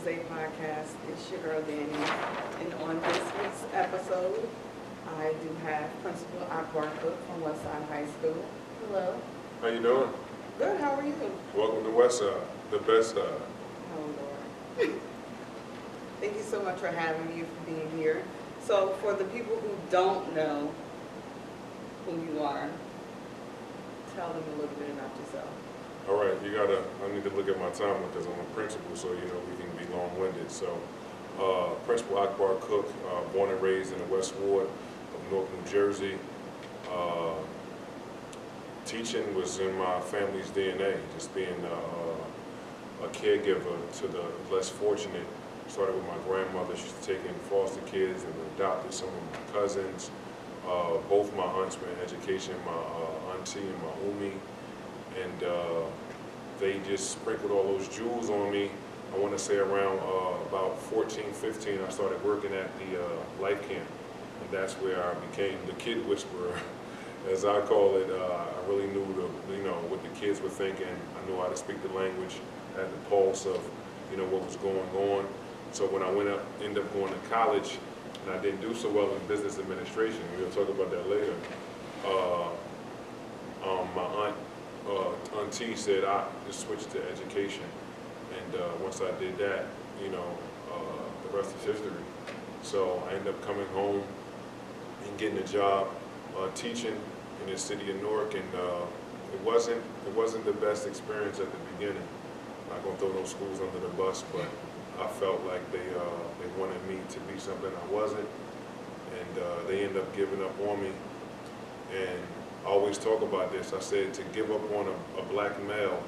Jose podcast. It's your girl Danie, and on this week's episode, I do have Principal Akbar from Westside High School. Hello. How you doing? Good. How are you? Welcome to Westside, the best side. Oh Lord. Thank you so much for having me, for being here. So, for the people who don't know who you are, tell them a little bit about yourself. All right, I need to look at my time because I'm a principal, so you know we can be long-winded. So, Principal Akbar Cook, born and raised in the West Ward of Newark, New Jersey. Teaching was in my family's DNA, just being a caregiver to the less fortunate. Started with my grandmother. She used to take in foster kids and adopted some of my cousins. Both my aunts were in education, my auntie and my umi. And they just sprinkled all those jewels on me. I want to say around about 14, 15, I started working at the life camp. And that's where I became the kid whisperer, as I call it. I really knew what the kids were thinking. I knew how to speak the language, had the pulse of what was going on. So when I ended up going to college, and I didn't do so well in business administration, we'll talk about that later. My auntie said I just switched to education, and once I did that, the rest is history. So I ended up coming home and getting a job teaching in the city of Newark, and it wasn't the best experience at the beginning. I'm not gonna throw those schools under the bus, but I felt like they wanted me to be something I wasn't, and they ended up giving up on me. And I always talk about this. I said to give up on a black male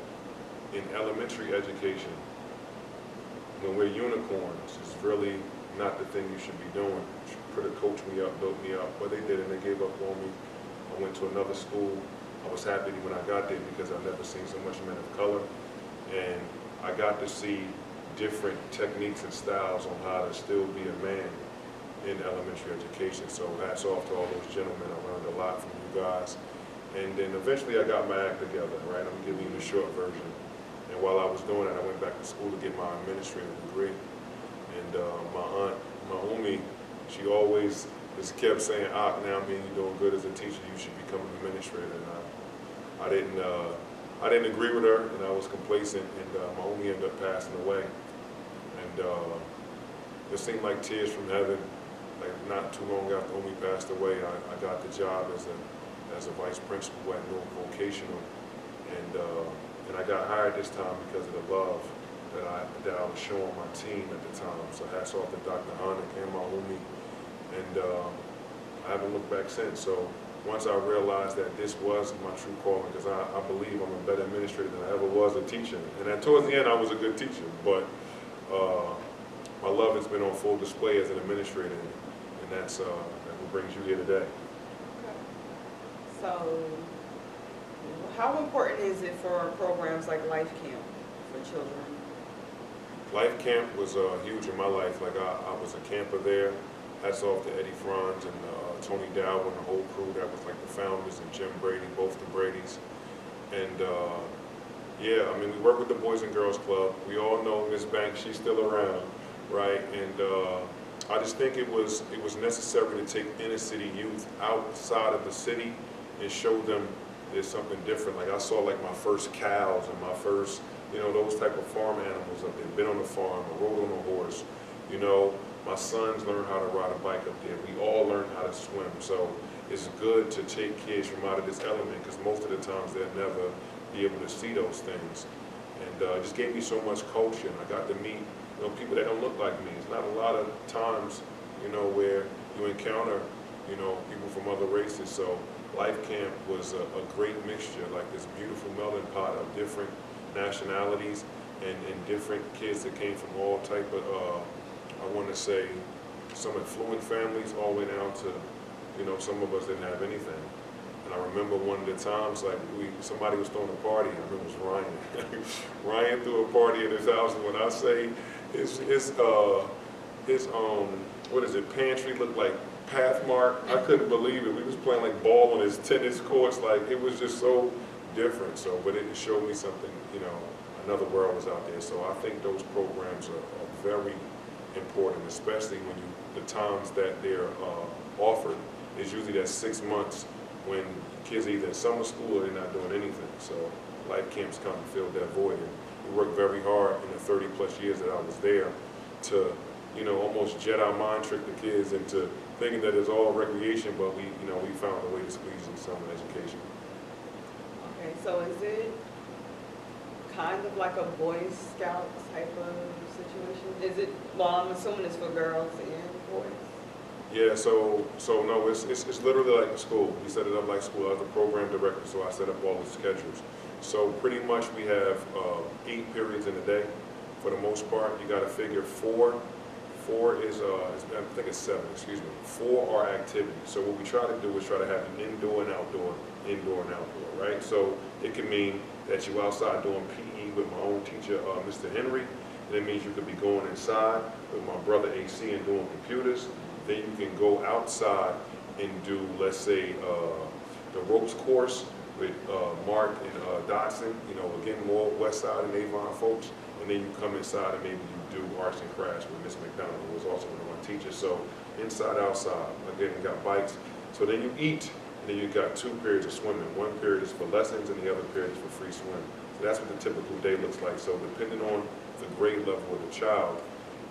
in elementary education when we're unicorns is really not the thing you should be doing. You should could have coached me up, built me up, but they didn't. They gave up on me. I went to another school. I was happy when I got there because I've never seen so much men of color, and I got to see different techniques and styles on how to still be a man in elementary education. So hats off to all those gentlemen. I learned a lot from you guys. And then eventually I got my act together, right? I'm giving you the short version. And while I was doing that, I went back to school to get my administrative degree. And my aunt, my umi, she always just kept saying, "Ah, now I mean you're doing good as a teacher, you should become an administrator." And I didn't agree with her, and I was complacent, and my umi ended up passing away. And it seemed like tears from heaven. Like not too long after Umi passed away, I got the job as a vice principal at Newark Vocational, and I got hired this time because of the love that I was showing my team at the time. So hats off to Dr. Hanek and my Umi, and I haven't looked back since. So once I realized that this was my true calling, because I believe I'm a better administrator than I ever was a teacher, and then towards the end I was a good teacher, but my love has been on full display as an administrator, and that's what brings you here today. Okay. So, how important is it for programs like Life Camp for children? Life Camp was huge in my life. Like I was a camper there. Hats off to Eddie Franz and Tony Dow and the whole crew that was like the founders, and Jim Brady, both the Bradys. And yeah, I mean, we work with the Boys and Girls Club. We all know Miss Banks, she's still around, right? And I just think it was necessary to take inner city youth outside of the city and show them there's something different. Like I saw like my first cows and my first, those type of farm animals up there. Been on the farm, I rode on a horse, my sons learned how to ride a bike up there. We all learned how to swim. So it's good to take kids from out of this element, because most of the times they'll never be able to see those things. And it just gave me so much culture, and I got to meet people that don't look like me. It's not a lot of times, where you encounter, people from other races. So Life Camp was a great mixture, like this beautiful melting pot of different nationalities and different kids that came from all type of, I want to say, some affluent families all the way down to, some of us didn't have anything. And I remember one of the times, like somebody was throwing a party. I remember it was Ryan. Ryan threw a party at his house, and when I say his what is it, pantry looked like Pathmark. I couldn't believe it. We was playing like ball on his tennis courts. Like it was just so different. So, but it showed me something. Another world was out there. So I think those programs are very important, especially when the times that they're offered is usually that 6 months when kids are either in summer school or they're not doing anything. So life camps kind of fill that void. And we worked very hard in the 30 plus years that I was there to, almost Jedi mind trick the kids into thinking that it's all recreation, but we found a way to squeeze in some education. Okay, so is it kind of like a Boy Scout type of situation? Is it, well, I'm assuming it's for girls and boys? Yeah, so no, it's literally like a school. We set it up like school. I was the program director, so I set up all the schedules. So pretty much we have 8 periods in a day. For the most part, you got to figure 4 is, I think it's 7, excuse me. 4 are activities. So what we try to do is try to have an indoor and outdoor, right? So it can mean that you're outside doing PE with my own teacher, Mr. Henry. And it means you could be going inside with my brother AC and doing computers. Then you can go outside and do, let's say, the ropes course with Mark and Dotson, again, more West Side and Avon folks. And then you come inside and maybe you do arts and crafts with Miss McDonald, who was also one of my teachers. So inside, outside, again, you got bikes. So then you eat, and then you got 2 periods of swimming. 1 period is for lessons, and the other period is for free swim. So that's what the typical day looks like. So depending on the grade level of the child,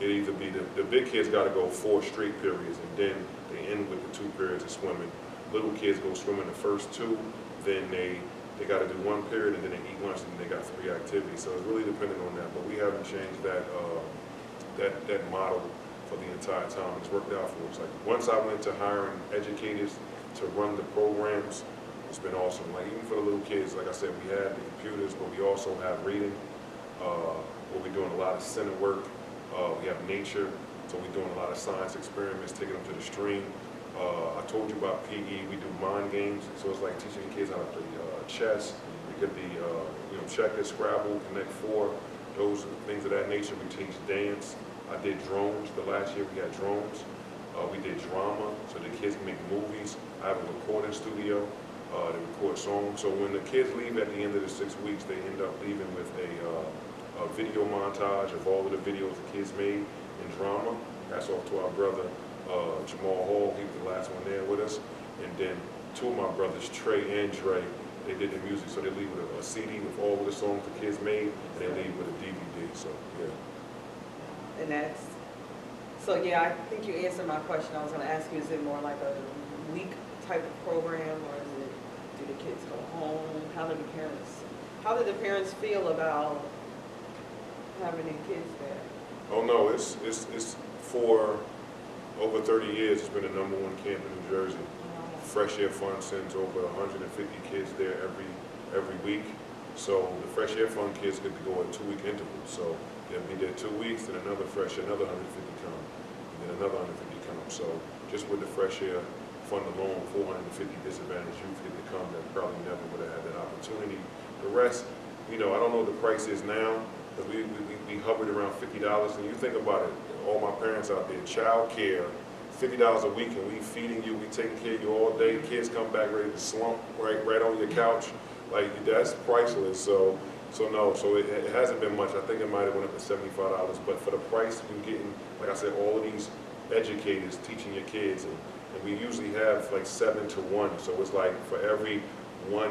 it either be the big kids got to go 4 straight periods, and then they end with the 2 periods of swimming. Little kids go swimming the first 2, then they got to do 1 period, and then they eat lunch, and they got 3 activities. So it's really dependent on that. But we haven't changed that model for the entire time. It's worked out for us. Like once I went to hiring educators to run the programs, it's been awesome. Like even for the little kids, like I said, we have the computers, but we also have reading. Where we're doing a lot of center work. We have nature, so we're doing a lot of science experiments, taking them to the stream. I told you about PE. We do mind games, so it's like teaching kids how to play chess. It could be checkers, Scrabble, Connect 4, those things of that nature. We teach dance. I did drones. The last year we had drones. We did drama, so the kids can make movies. I have a recording studio to record songs. So when the kids leave at the end of the 6 weeks, they end up leaving with a video montage of all of the videos the kids made in drama. That's off to our brother Jamal Hall. He was the last one there with us. And then 2 of my brothers, Trey and Dre, they did the music. So they leave with a CD with all of the songs the kids made, and they leave with a DVD. So yeah. And that's, so yeah, I think you answered my question. I was going to ask you, is it more like a week type of program, or is it, do the kids go home? How do the parents feel about having their kids there? Oh no, it's for over 30 years. It's been the #1 camp in New Jersey. Fresh Air Fund sends over 150 kids there every week. So the Fresh Air Fund kids get to go at 2-week intervals. So they'll be there 2 weeks, then another 150 come, and then another 150 come. So just with the Fresh Air Fund alone, 450 disadvantaged youth get to come that probably never would have had that opportunity. The rest, I don't know what the price is now, because we hovered around $50, and you think about it, all my parents out there, child care, $50 a week, and we feeding you, we taking care of you all day. Kids come back ready to slump right on your couch. Like, that's priceless. So it hasn't been much. I think it might have went up to $75, but for the price, you're getting, like I said, all of these educators teaching your kids, and we usually have like 7 to 1. So it's like for every 1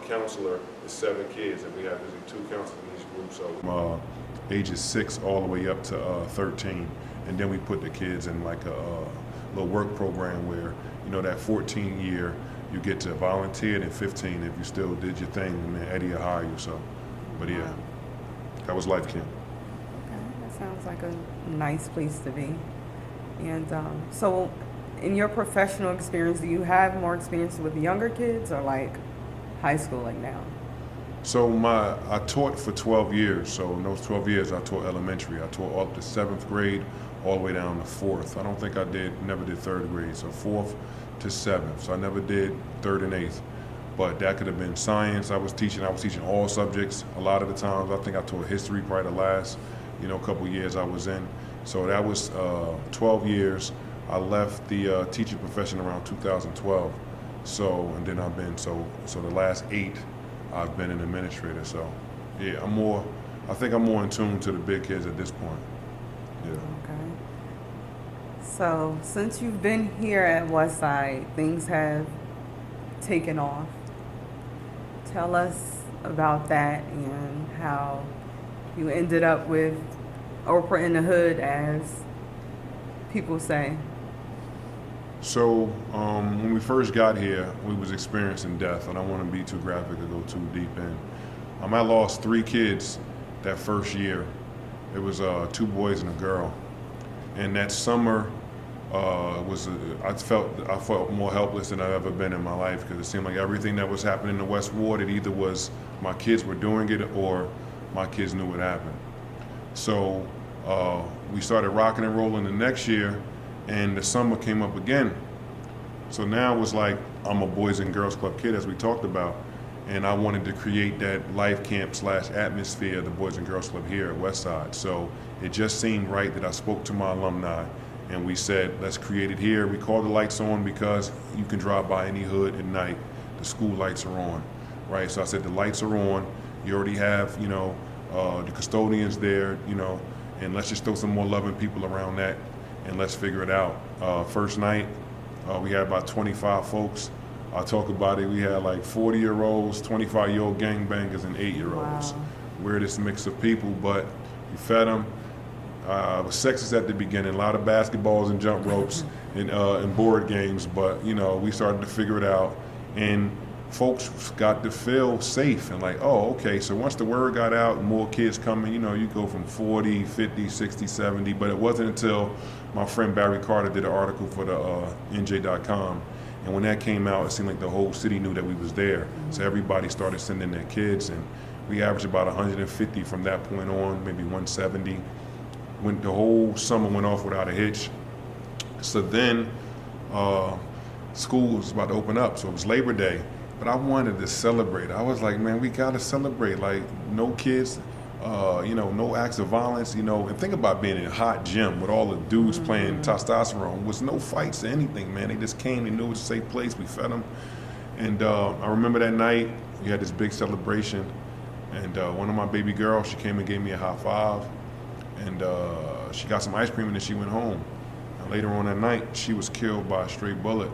counselor is 7 kids, and we have usually 2 counselors in each group. So ages 6 all the way up to 13, and then we put the kids in like a little work program where that 14 year you get to volunteer, and 15 if you still did your thing, and then Eddie will hire you. So, but yeah, that was life camp. Okay, that sounds like a nice place to be. And so, in your professional experience, do you have more experience with younger kids or like high school, like now? So I taught for 12 years. So in those 12 years, I taught elementary. I taught up to 7th grade, all the way down to 4th. I don't think never did 3rd grade. So 4th to 7th. So I never did 3rd and 8th. But that could have been science. I was teaching all subjects. A lot of the times, I think I taught history probably the last, couple years I was in. So that was 12 years. I left the teaching profession around 2012. So, and then I've been, so the last 8, I've been an administrator. So yeah, I think I'm more in tune to the big kids at this point. So, since you've been here at Westside, things have taken off. Tell us about that and how you ended up with Oprah in the hood, as people say. So when we first got here, we was experiencing death. I don't want to be too graphic or go too deep in. I lost 3 kids that first year. It was 2 boys and a girl. And that summer I felt more helpless than I've ever been in my life, because it seemed like everything that was happening in the West Ward, it either was my kids were doing it or my kids knew what happened. So we started rocking and rolling the next year, and the summer came up again. So now it was like, I'm a Boys and Girls Club kid, as we talked about, and I wanted to create that life camp / atmosphere of the Boys and Girls Club here at Westside. So it just seemed right that I spoke to my alumni, and we said, let's create it here. We called the lights on because you can drive by any hood at night, the school lights are on, right? So I said, the lights are on, you already have, the custodians there, and let's just throw some more loving people around that, and let's figure it out. First night, we had about 25 folks. I talk about it, we had like 40-year-olds, 25-year-old gangbangers, and 8-year-olds. Wow. We're this mix of people, but we fed them. It was sexist at the beginning, a lot of basketballs and jump ropes and board games, but we started to figure it out, and folks got to feel safe and like, oh, okay, so once the word got out, more kids coming, you go from 40, 50, 60, 70, but it wasn't until my friend Barry Carter did an article for the NJ.com, and when that came out, it seemed like the whole city knew that we was there. Mm-hmm. So everybody started sending their kids, and we averaged about 150 from that point on, maybe 170. When the whole summer went off without a hitch. So then school was about to open up, so it was Labor Day. But I wanted to celebrate. I was like, man, we gotta celebrate. Like, no kids, no acts of violence, and think about being in a hot gym with all the dudes playing testosterone. Was no fights or anything, man. They just came, they knew it was a safe place, we fed them. And I remember that night, we had this big celebration, and one of my baby girls, she came and gave me a high five. And she got some ice cream and then she went home. And later on that night, she was killed by a stray bullet.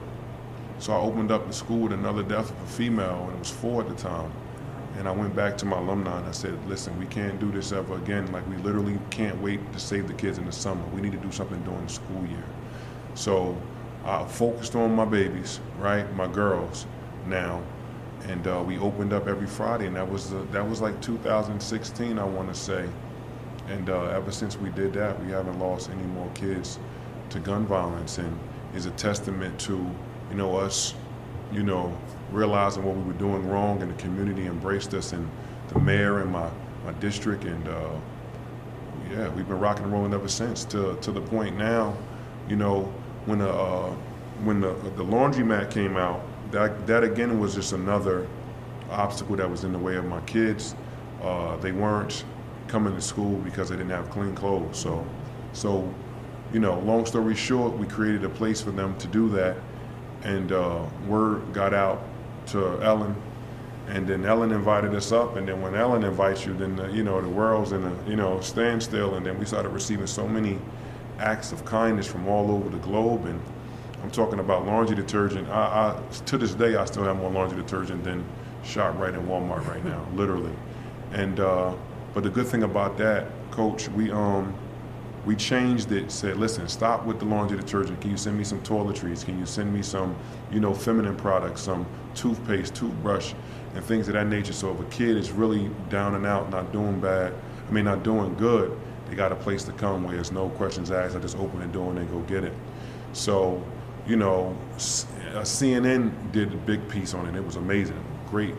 So I opened up the school with another death of a female, and it was 4 at the time. And I went back to my alumni and I said, listen, we can't do this ever again. Like, we literally can't wait to save the kids in the summer. We need to do something during the school year. So I focused on my babies, right, my girls now. And we opened up every Friday, and that was like 2016, I want to say. And ever since we did that, we haven't lost any more kids to gun violence, and is a testament to, us, realizing what we were doing wrong, and the community embraced us, and the mayor and my district, and we've been rocking and rolling ever since, to the point now, when the laundromat came out, that again was just another obstacle that was in the way of my kids. They weren't coming to school because they didn't have clean clothes. So long story short, we created a place for them to do that, and word got out to Ellen, and then Ellen invited us up, and then when Ellen invites you, then the world's in a standstill, and then we started receiving so many acts of kindness from all over the globe. And I'm talking about laundry detergent. I to this day, I still have more laundry detergent than ShopRite and Walmart right now, literally. And but the good thing about that, Coach, we changed it, said, listen, stop with the laundry detergent. Can you send me some toiletries? Can you send me some, feminine products, some toothpaste, toothbrush, and things of that nature? So if a kid is really down and out, not doing good, they got a place to come where there's no questions asked. I just open the door and they go get it. So, CNN did a big piece on it. It was amazing. Great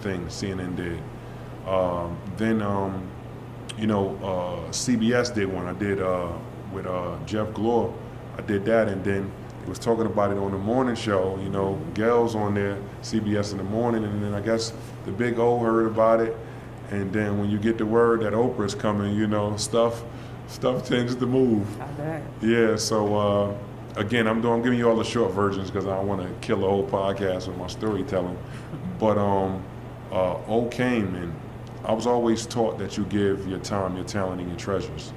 thing CNN did. Then CBS did one. I did with Jeff Glore. I did that, and then he was talking about it on the morning show. Gail's on there, CBS in the morning, and then I guess the Big O heard about it, and then when you get the word that Oprah's coming, stuff tends to move. I bet. Yeah. So again, I'm giving you all the short versions because I don't want to kill the whole podcast with my storytelling. But O came, and I was always taught that you give your time, your talent, and your treasures.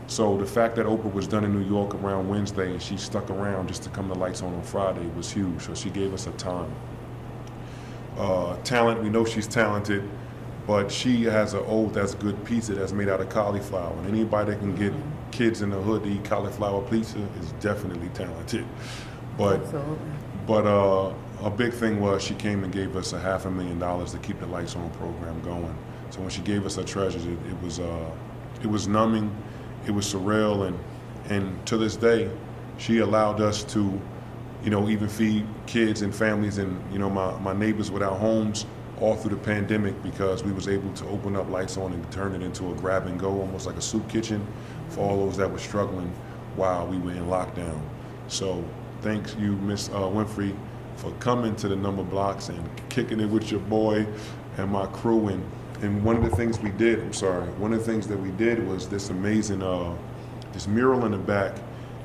So the fact that Oprah was done in New York around Wednesday and she stuck around just to come to Lights On Friday was huge. So she gave us a time. Talent, we know she's talented, but she has an old that's good pizza that's made out of cauliflower. And anybody that can get kids in the hood to eat cauliflower pizza is definitely talented. But a big thing was she came and gave us $500,000 to keep the Lights On program going. So when she gave us her treasures, it was numbing, it was surreal, and to this day, she allowed us to, even feed kids and families and, my neighbors without homes all through the pandemic, because we was able to open up Lights On and turn it into a grab and go, almost like a soup kitchen for all those that were struggling while we were in lockdown. So thanks you, Miss Winfrey, for coming to the number blocks and kicking it with your boy and my crew. And one of the things we did, one of the things that we did was this amazing, this mural in the back,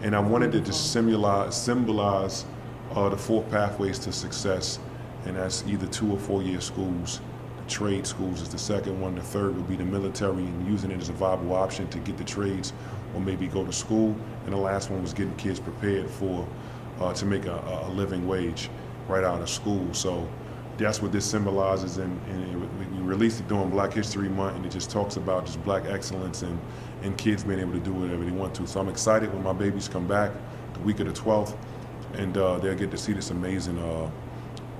and I wanted it to symbolize the 4 pathways to success, and that's either 2 or 4 year schools. The trade schools is the second one. The third would be the military and using it as a viable option to get the trades or maybe go to school. And the last one was getting kids prepared for to make a living wage right out of school. So that's what this symbolizes, and we released it during Black History Month, and it just talks about just Black excellence and kids being able to do whatever they want to. So I'm excited when my babies come back the week of the 12th, and they'll get to see this amazing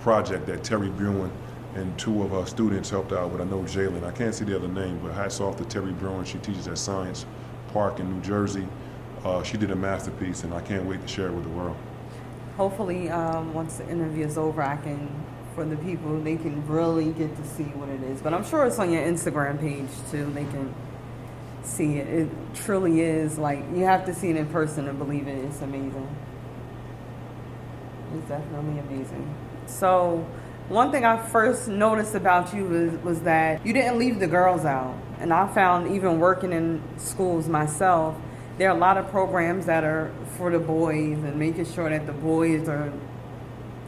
project that Terry Bruin and 2 of her students helped out with. I know Jalen, I can't see the other name, but hats off to Terry Bruin. She teaches at Science Park in New Jersey. She did a masterpiece, and I can't wait to share it with the world. Hopefully, once the interview is over, for the people, they can really get to see what it is. But I'm sure it's on your Instagram page too. They can see it. It truly is, like, you have to see it in person to believe it. It's amazing. It's definitely amazing. So one thing I first noticed about you was that you didn't leave the girls out. And I found, even working in schools myself, there are a lot of programs that are for the boys and making sure that the boys are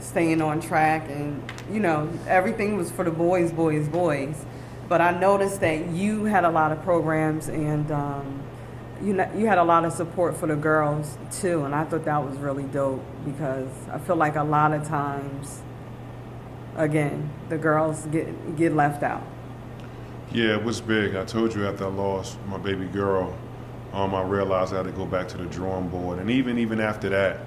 staying on track, and everything was for the boys. But I noticed that you had a lot of programs, and you had a lot of support for the girls too, and I thought that was really dope, because I feel like a lot of times, again, the girls get left out. Yeah, it was big. I told you after I lost my baby girl, I realized I had to go back to the drawing board, and even after that,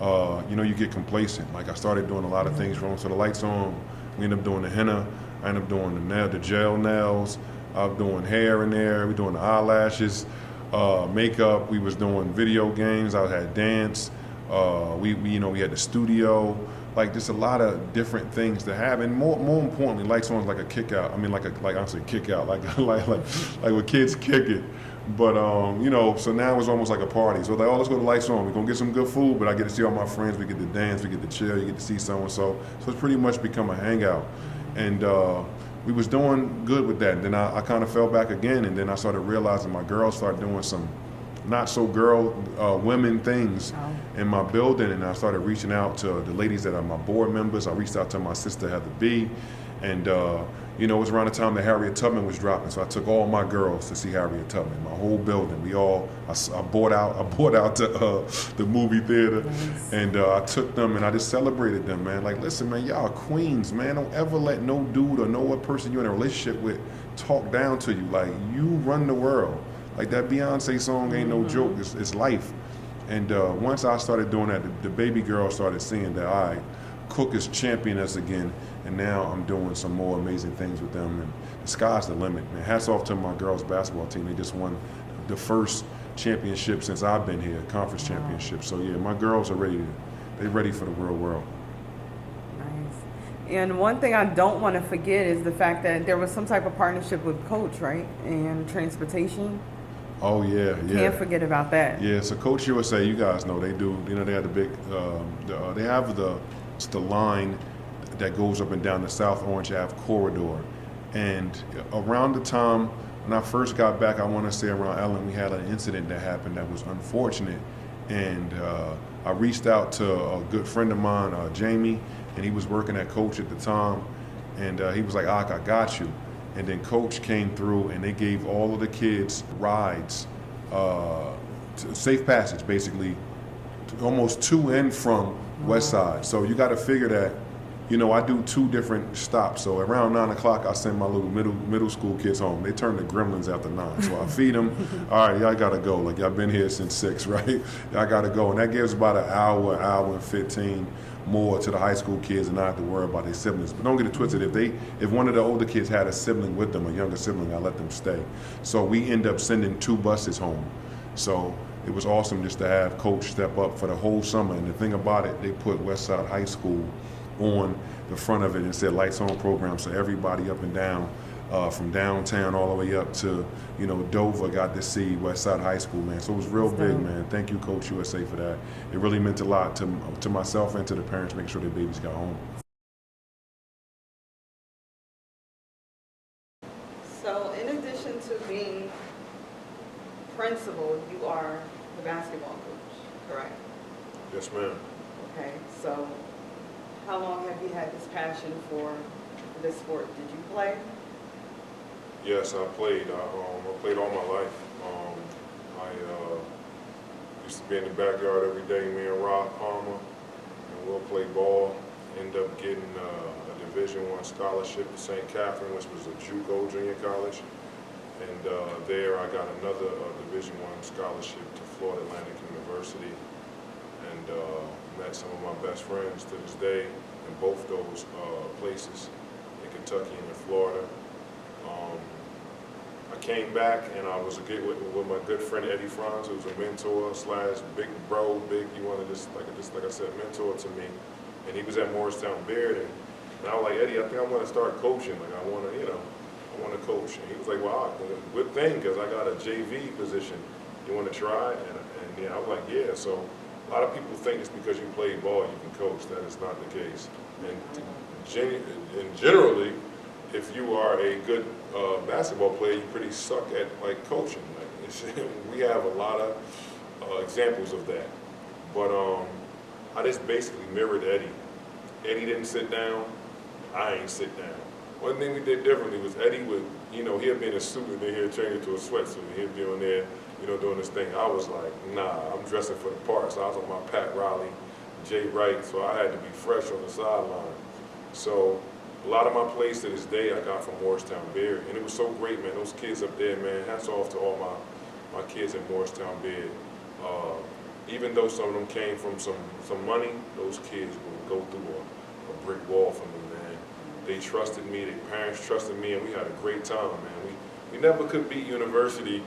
you get complacent. Like, I started doing a lot of things wrong. So the Lights On, we ended up doing the henna, I ended up doing the gel nails, I was doing hair in there, we doing the eyelashes, makeup, we was doing video games, I had dance, we had the studio, like just a lot of different things to have. And more importantly, Lights On is like a kick out. I mean, like I'm saying kick out, like when kids kick it. But so now it's almost like a party. So like, let's go to Lights On. We're gonna get some good food, but I get to see all my friends. We get to dance, we get to chill, you get to see so and so. So it's pretty much become a hangout. And we was doing good with that. And then I kind of fell back again, and then I started realizing my girls started doing some not so women things in my building, and I started reaching out to the ladies that are my board members. I reached out to my sister Heather B, and it was around the time that Harriet Tubman was dropping, so I took all my girls to see Harriet Tubman, my whole building. I bought out the movie theater, nice. And I took them and I just celebrated them, man. Like, listen, man, y'all queens, man. Don't ever let no dude or no one person you're in a relationship with talk down to you. Like, you run the world. Like, that Beyonce song ain't no joke. It's life. And once I started doing that, the baby girl started seeing that Cook is championing us again, and now I'm doing some more amazing things with them, and the sky's the limit, man. Hats off to my girls basketball team. They just won the first championship since I've been here, conference championship. So yeah, my girls are they're ready for the real world. Nice. And one thing I don't want to forget is the fact that there was some type of partnership with Coach, right? And transportation. Oh yeah. Can't forget about that. Yeah, so Coach USA, you guys know they do. They have the big. They have the line that goes up and down the South Orange Ave corridor, and around the time when I first got back, I want to say around Ellen, we had an incident that happened that was unfortunate, and I reached out to a good friend of mine, Jamie, and he was working at Coach at the time, and he was like, I got you. And then Coach came through and they gave all of the kids rides safe passage, basically, almost to and from West Side. So you got to figure that, you know, I do 2 different stops. So around 9 o'clock, I send my little middle school kids home. They turn to gremlins after 9. So I feed them. All right, y'all got to go. Like, y'all been here since 6, right? Y'all got to go. And that gives about an hour and 15 more to the high school kids and not have to worry about their siblings. But don't get it twisted. If one of the older kids had a sibling with them, a younger sibling, I let them stay. So we end up sending 2 buses home. So it was awesome just to have Coach step up for the whole summer. And the thing about it, they put Westside High School on the front of it and said Lights On program. So everybody up and down, from downtown all the way up to, you know, Dover got to see Westside High School, man. So it was real big, man. Thank you, Coach USA, for that. It really meant a lot to myself and to the parents, making sure their babies got home. So in addition to being principal, you are the basketball coach, correct? Yes, ma'am. Okay, so how long have you had this passion for this sport? Did you play? Yes, I played. I played all my life. I used to be in the backyard every day, me and Rob Palmer, and we'll play ball. End up getting a Division I scholarship to St. Catherine, which was a JUCO junior college. And there I got another Division I scholarship to Florida Atlantic University, and met some of my best friends to this day in both those places, in Kentucky and in Florida. I came back and I was with my good friend Eddie Franz, who's a mentor / big bro, you wanted this, like I said, mentor to me. And he was at Morristown Beard, and I was like, Eddie, I think I want to start coaching. Like, I want to coach. And he was like, well, good thing, because I got a JV position. You want to try? And yeah, I was like, yeah. So a lot of people think it's because you play ball you can coach. That is not the case. And generally, if you are a good basketball player, you pretty suck at like coaching. Like, we have a lot of examples of that. But I just basically mirrored Eddie. Eddie didn't sit down. I ain't sit down. One thing we did differently was Eddie would, you know, he'd be in a suit and then he'd change into a sweatsuit. He'd be on there, you know, doing this thing. I was like, nah, I'm dressing for the part. So I was on my Pat Riley, Jay Wright, so I had to be fresh on the sideline. So a lot of my plays to this day I got from Morristown Beard, and it was so great, man. Those kids up there, man, hats off to all my kids at Morristown Beard. Even though some of them came from some money, those kids will go through a brick wall for me, man. They trusted me, their parents trusted me, and we had a great time, man. We never could beat University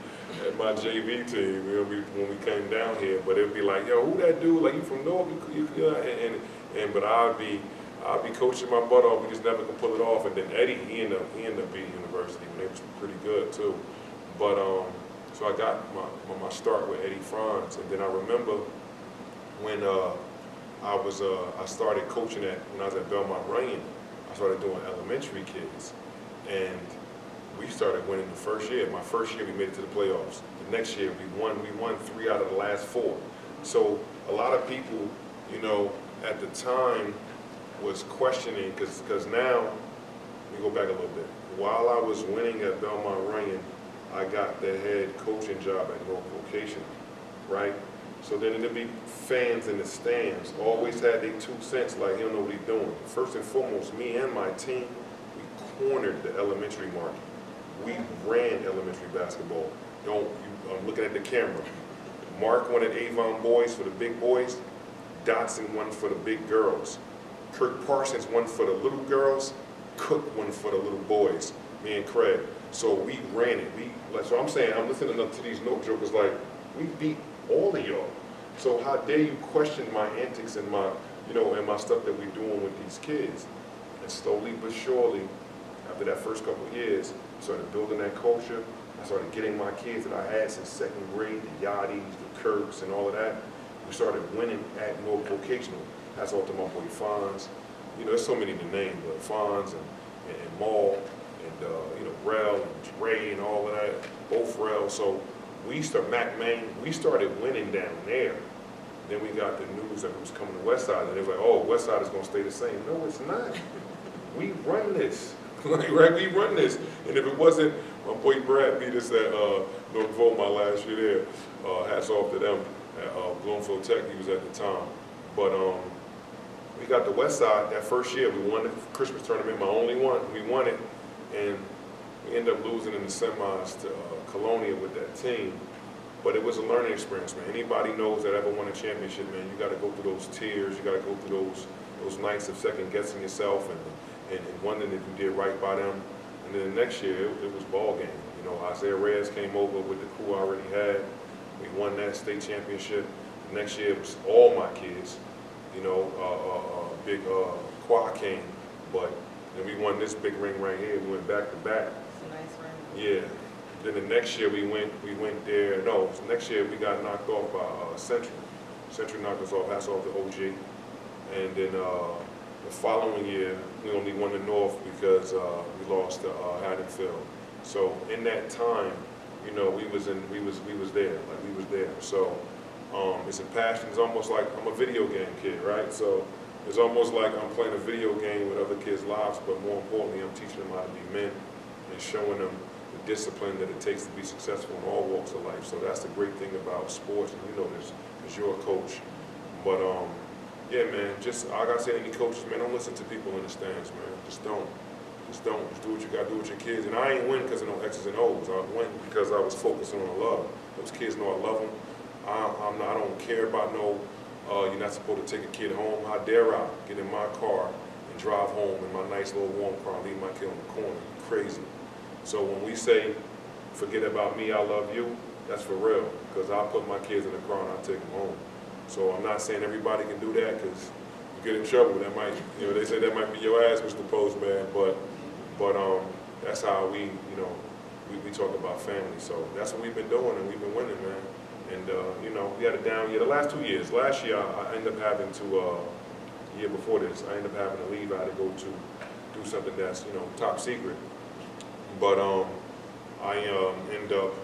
at my JV team, you know, when we came down here, but it'd be like, yo, who that dude? Like, you from Newark? But I'd be coaching my butt off. We just never could pull it off. And then Eddie, he ended up beating University, and they was pretty good too. But so I got my start with Eddie Franz, and then I remember when I started coaching when I was at Belmont Runyon. I started doing elementary kids, and we started winning the first year. My first year, we made it to the playoffs. The next year, we won 3 out of the last 4. So a lot of people, you know, at the time was questioning, because now, let me go back a little bit. While I was winning at Belmont Runyon, I got the head coaching job at Newark Vocational, right? So then there'd be fans in the stands, always had their 2 cents, like, he don't know what he's doing. First and foremost, me and my team, we cornered the elementary market. We ran elementary basketball. I'm looking at the camera. Mark wanted Avon boys for the big boys. Dotson one for the big girls. Kirk Parsons one for the little girls. Cook one for the little boys. Me and Craig. So we ran it. So I'm saying, I'm listening to these note jokers like, we beat all of y'all. So how dare you question my antics and my, you know, and my stuff that we're doing with these kids? And slowly but surely, after that first couple of years, I started building that culture. I started getting my kids that I had since 2nd grade, the Yachties, the Kirks, and all of that. We started winning at Newark Vocational. That's all to my boy Fonz. You know, there's so many to name, but Fonz and Maul and you know, Rel and Dre and all of that, both Rel. So we started winning down there. Then we got the news that it was coming to Westside, and they were like, oh, Westside is gonna stay the same. No, it's not. We run this. Like, right, we run this. And if it wasn't My boy Brad beat us at Norfolk my last year there. Hats off to them at Bloomfield Tech. He was at the time. But we got the West Side that first year. We won the Christmas tournament, my only one. We won it, and we ended up losing in the semis to Colonia with that team. But it was a learning experience, man. Anybody knows that ever won a championship, man, you got to go through those tears. You got to go through those nights of second guessing yourself and wondering if you did right by them. And then the next year, it was ball game. You know, Isaiah Reyes came over with the crew I already had. We won that state championship. The next year, it was all my kids. You know, big Qua came, but then we won this big ring right here. We went back to back. It's a nice ring. Yeah. Then the next year we went there. No, next year we got knocked off by Central. Central knocked us off. Hats off to OG. And then the following year we only won the North because we lost to Haddonfield. So in that time, you know, we was there. Like we was there. So it's a passion. It's almost like I'm a video game kid, right? So it's almost like I'm playing a video game with other kids' lives, but more importantly, I'm teaching them how to be men and showing them the discipline that it takes to be successful in all walks of life. So that's the great thing about sports, and you know this, because you're a coach. But yeah, man, just like I said, any coaches, man, don't listen to people in the stands, man. Just don't. Just do what you gotta do with your kids. And I ain't win because of no X's and O's. I win because I was focusing on love. Those kids know I love them. I don't care about no, you're not supposed to take a kid home. How dare I get in my car and drive home in my nice little warm car and leave my kid on the corner? Crazy. So when we say, forget about me, I love you, that's for real. Because I'll put my kids in the car and I'll take them home. So I'm not saying everybody can do that because you get in trouble. That might, you know, they say that might be your ass, Mr. Postman. But that's how we talk about family. So that's what we've been doing, and we've been winning, man. And you know, we had a down year. The last 2 years. Last year I ended up having to, the year before this, I ended up having to leave. I had to go to do something that's, you know, top secret. But I ended up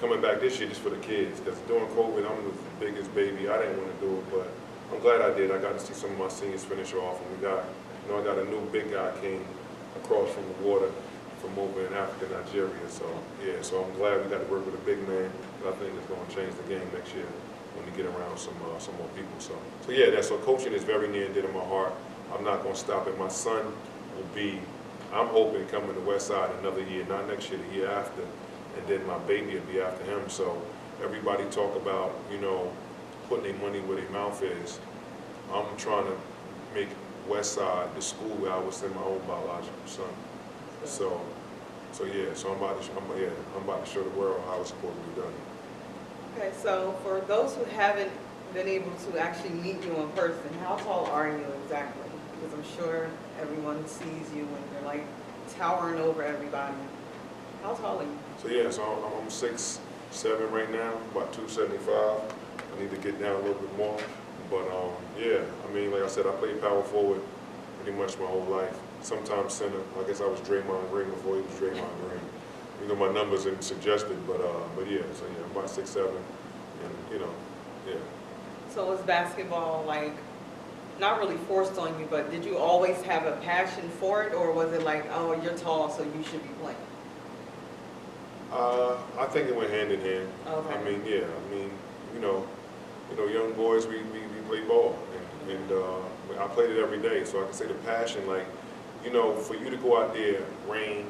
coming back this year just for the kids, because during COVID, I'm the biggest baby. I didn't want to do it, but I'm glad I did. I got to see some of my seniors finish off, and we got, you know, I got a new big guy came across from the water from over in Africa, Nigeria. So yeah, so I'm glad we got to work with a big man. I think it's going to change the game next year when we get around some more people. So yeah, so coaching is very near and dear to my heart. I'm not going to stop it. My son will be, I'm hoping, coming to West Side another year, not next year, the year after, and then my baby will be after him. So everybody talk about, you know, putting their money where their mouth is. I'm trying to make West Side the school where I would send my own biological son. So yeah, so I'm about to show the world how it's supposed to be done. Okay, so for those who haven't been able to actually meet you in person, how tall are you exactly? Because I'm sure everyone sees you when you're like towering over everybody. How tall are you? So yeah, so I'm 6'7" right now, about 275. I need to get down a little bit more. But yeah, I mean, like I said, I played power forward pretty much my whole life. Sometimes center. I guess I was Draymond Green before he was Draymond Green. You know, my numbers didn't suggest it, but yeah, so yeah, I'm about 6'7", and you know, yeah. So was basketball like not really forced on you, but did you always have a passion for it, or was it like, oh, you're tall, so you should be playing? I think it went hand in hand. Okay. I mean, yeah, I mean, you know, young boys, we play ball, and I played it every day, so I can say the passion, like, you know, for you to go out there, rain,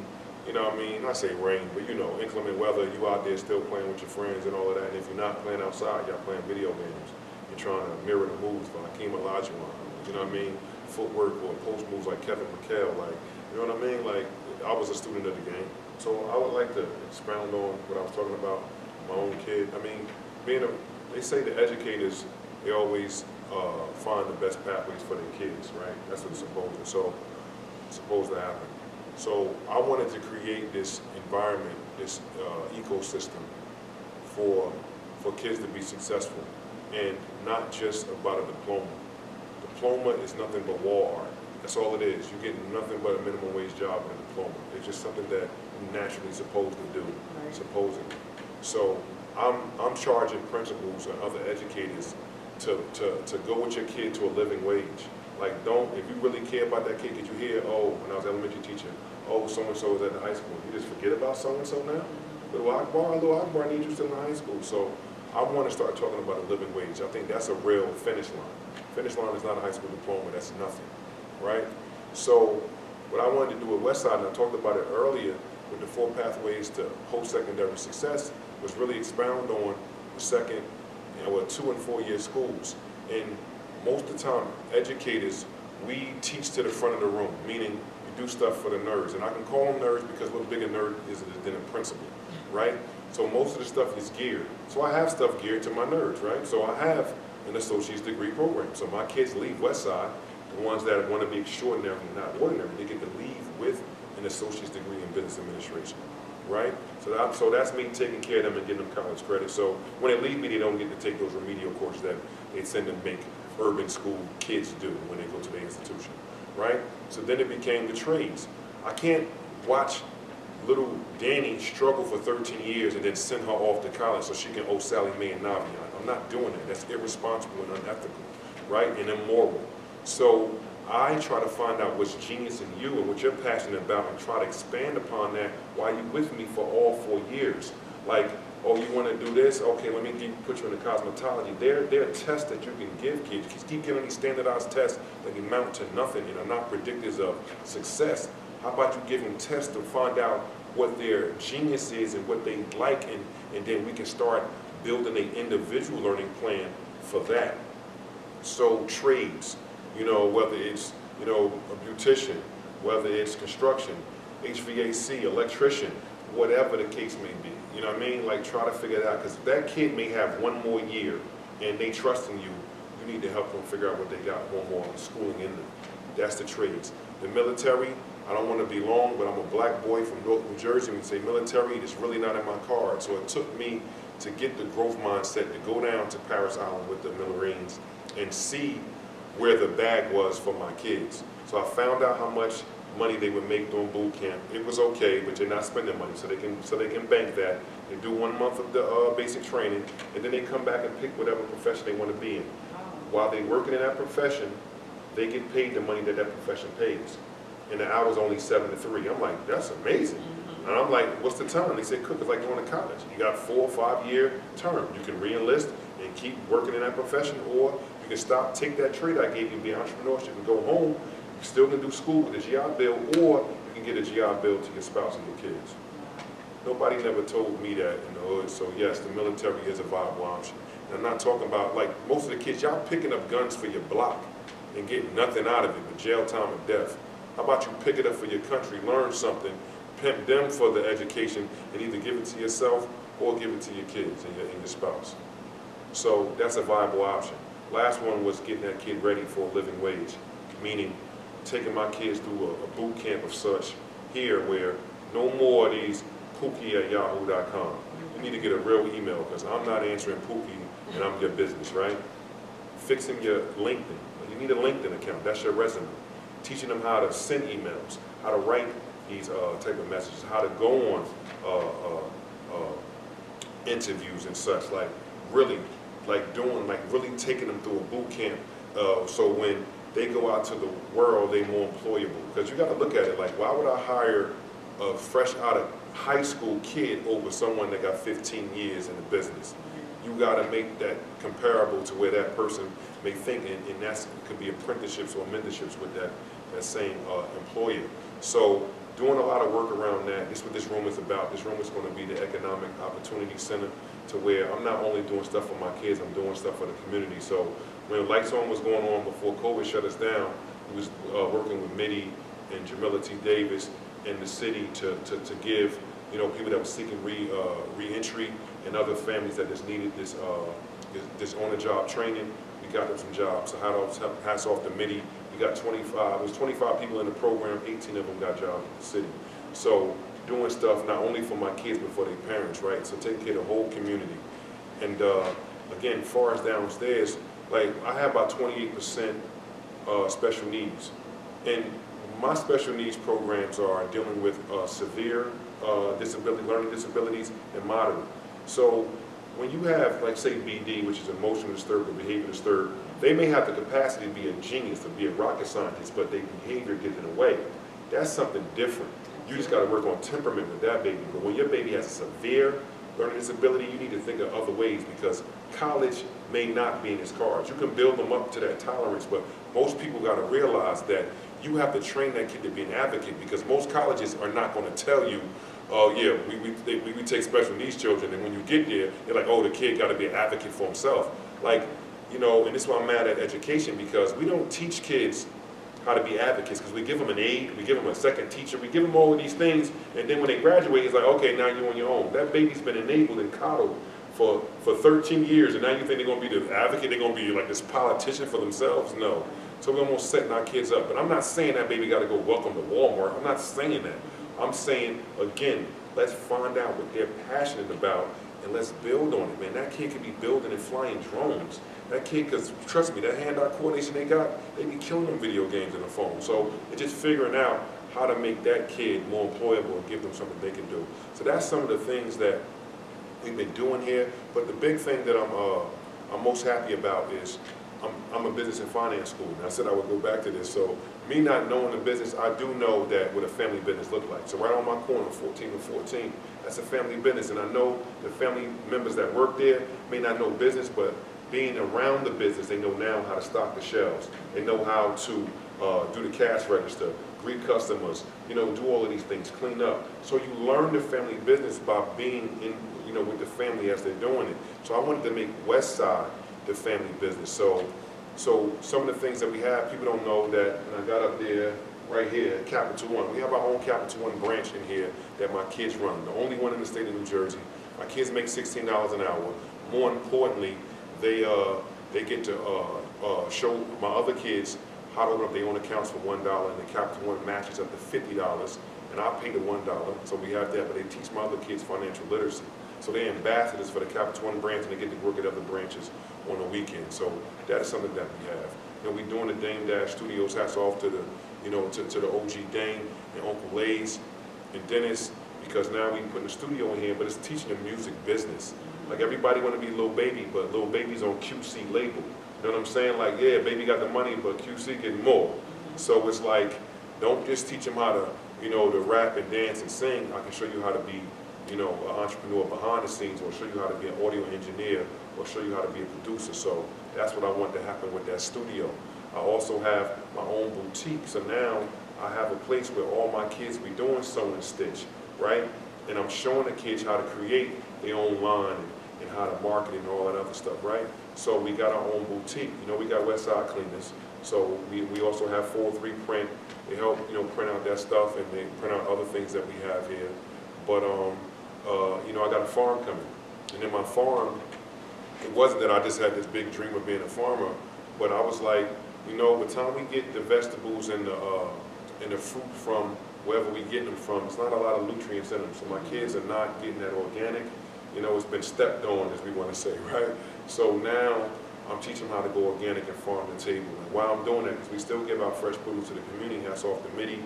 you know what I mean, not say rain, but you know, inclement weather, you out there still playing with your friends and all of that, and if you're not playing outside, y'all playing video games, you're trying to mirror the moves for Hakeem Olajuwon, you know what I mean, footwork or post moves like Kevin McHale, like, you know what I mean, like, I was a student of the game, so I would like to expound on what I was talking about, my own kid. I mean, they say the educators, they always find the best pathways for their kids, right? That's what it's supposed to happen. So I wanted to create this environment, this ecosystem for kids to be successful, and not just about a diploma. Diploma is nothing but wall art. That's all it is. You're getting nothing but a minimum wage job and a diploma. It's just something that you're naturally supposed to do, Right. supposedly. So I'm charging principals and other educators to go with your kid to a living wage. Like, if you really care about that kid, did you hear, oh, when I was elementary teacher, oh, so-and-so is at the high school. You just forget about so-and-so now? Little Akbar needs you still in high school. So I want to start talking about a living wage. I think that's a real finish line. Finish line is not a high school diploma, that's nothing, right? So what I wanted to do at Westside, and I talked about it earlier with the 4 pathways to post-secondary success, was really expound on the second, 2 and 4 year schools. And most of the time, educators, we teach to the front of the room, meaning we do stuff for the nerds. And I can call them nerds because what bigger nerd is than a principal, right? So most of the stuff is geared. So I have stuff geared to my nerds, right? So I have an associate's degree program. So my kids leave Westside, the ones that want to be extraordinary, not ordinary, they get to leave with an associate's degree in business administration, right? So that's me taking care of them and getting them college credit. So when they leave me, they don't get to take those remedial courses that they send them make urban school kids do when they go to the institution, right? So then it became the trades. I can't watch little Danie struggle for 13 years and then send her off to college so she can owe Sally Mae and Navi. I'm not doing that. That's irresponsible and unethical, right? And immoral. So I try to find out what's genius in you and what you're passionate about and try to expand upon that while you're with me for all 4 years. Like, oh, you want to do this? Okay, let me put you in the cosmetology. There are tests that you can give kids. You keep getting these standardized tests that amount to nothing and are not predictors of success. How about you give them tests to find out what their genius is and what they like, and then we can start building an individual learning plan for that. So trades, whether it's, a beautician, whether it's construction, HVAC, electrician, whatever the case may be. You know what I mean? Like, try to figure it out, because if that kid may have 1 more year and they trust in you, you need to help them figure out what they got, 1 more schooling in them. That's the trades. The military, I don't want to be long, but I'm a black boy from Newark, New Jersey. We say military, it's really not in my card. So it took me to get the growth mindset to go down to Paris Island with the Marines and see where the bag was for my kids. So I found out how much money they would make during boot camp. It was okay, but they're not spending money, so they can bank that. They do 1 month of the basic training, and then they come back and pick whatever profession they want to be in. While they're working in that profession, they get paid the money that profession pays. And the hour's only 7 to 3. I'm like, that's amazing. And I'm like, what's the time? They said, cook, it's like going to college. You got a 4 or 5 year term. You can re-enlist and keep working in that profession, or you can stop, take that trade I gave you, be entrepreneurship, and go home. You still can do school with a GI Bill, or you can get a GI Bill to your spouse and your kids. Nobody never told me that in the hood. So yes, the military is a viable option. And I'm not talking about, like, most of the kids, y'all picking up guns for your block and getting nothing out of it but jail time or death. How about you pick it up for your country, learn something, pimp them for the education, and either give it to yourself or give it to your kids and your spouse. So that's a viable option. Last one was getting that kid ready for a living wage, meaning taking my kids through a boot camp of such here where no more of these pookie@yahoo.com. You need to get a real email, because I'm not answering pookie and I'm your business, right? Fixing your LinkedIn. You need a LinkedIn account. That's your resume. Teaching them how to send emails, how to write these type of messages, how to go on interviews and such, like really taking them through a boot camp, so when they go out to the world, they're more employable. Because you got to look at it like, why would I hire a fresh out of high school kid over someone that got 15 years in the business? You got to make that comparable to where that person may think, and that could be apprenticeships or mentorships with that same employer. So doing a lot of work around that. This is what this room is about. This room is going to be the Economic Opportunity Center, to where I'm not only doing stuff for my kids, I'm doing stuff for the community. So when Lights On was going on before COVID shut us down, we was working with Mitty and Jamila T. Davis in the city to give people that were seeking re-entry and other families that just needed this on-the-job training. We got them some jobs. So hats off to Mitty. We got 25. It was 25 people in the program. 18 of them got jobs in the city. So doing stuff not only for my kids but for their parents, right? So taking care of the whole community. And again, far as downstairs, like I have about 28% special needs, and my special needs programs are dealing with severe learning disabilities and moderate. So when you have, like, say, BD, which is emotional disturbed or behavior disturbed, they may have the capacity to be a genius, to be a rocket scientist, but their behavior gets in the way. That's something different. You just got to work on temperament with that baby. But when your baby has a severe learning disability, you need to think of other ways, because college may not be in its cards. You can build them up to that tolerance, but most people got to realize that you have to train that kid to be an advocate, because most colleges are not going to tell you, oh yeah, we take special needs children, and when you get there, they're like, oh, the kid got to be an advocate for himself. Like, you know, and this is why I'm mad at education, because we don't teach kids how to be advocates, because we give them an aide, we give them a second teacher, we give them all of these things, and then when they graduate, it's like, okay, now you're on your own. That baby's been enabled and coddled for 13 years, and now you think they're going to be the advocate, they're going to be like this politician for themselves? No. So we're almost setting our kids up. But I'm not saying that baby got to go welcome to Walmart. I'm not saying that. I'm saying, again, let's find out what they're passionate about, and let's build on it, man. That kid could be building and flying drones. That kid, because trust me, that hand-eye coordination they got, they be killing them video games in the phone. So it's just figuring out how to make that kid more employable and give them something they can do. So that's some of the things that we've been doing here. But the big thing that I'm most happy about is I'm a business and finance school. And I said I would go back to this. So me not knowing the business, I do know that what a family business look like. So right on my corner, 14 and 14, that's a family business. And I know the family members that work there may not know business, but being around the business, they know now how to stock the shelves. They know how to do the cash register, greet customers, you know, do all of these things, clean up. So you learn the family business by being in, you know, with the family as they're doing it. So I wanted to make West Side the family business. So some of the things that we have, people don't know that, and I got up there right here, Capital One. We have our own Capital One branch in here that my kids run, the only one in the state of New Jersey. My kids make $16 an hour. More importantly, they get to show my other kids how to open up their own accounts for $1, and the Capital One matches up to $50, and I pay the $1. So we have that, but they teach my other kids financial literacy. So they're ambassadors for the Capital One branch, and they get to work at other branches on the weekend. So that is something that we have. You know, we're doing the Dame Dash Studios. Hats off to the, you know, to the OG Dame and Uncle Lays and Dennis, because now we putting a studio in here, but it's teaching the music business. Like, everybody want to be Lil Baby, but Lil Baby's on QC label. You know what I'm saying? Like, yeah, Baby got the money, but QC getting more. So it's like, don't just teach them how to, you know, to rap and dance and sing. I can show you how to be, you know, an entrepreneur behind the scenes, or show you how to be an audio engineer, or show you how to be a producer. So that's what I want to happen with that studio. I also have my own boutique. So now I have a place where all my kids be doing sew and stitch, right? And I'm showing the kids how to create their own line and how to market it and all that other stuff, right? So we got our own boutique. You know, we got Westside Cleaners. So we also have 4-3 print. They help, you know, print out that stuff, and they print out other things that we have here. But you know, I got a farm coming, and in my farm, it wasn't that I just had this big dream of being a farmer, but I was like, you know, by the time we get the vegetables and the fruit from wherever we get them from, it's not a lot of nutrients in them. So my kids are not getting that organic. You know, it's been stepped on, as we want to say, right? So now I'm teaching them how to go organic and farm to table. And while I'm doing that, because we still give out fresh produce to the community, hats off to MIDI,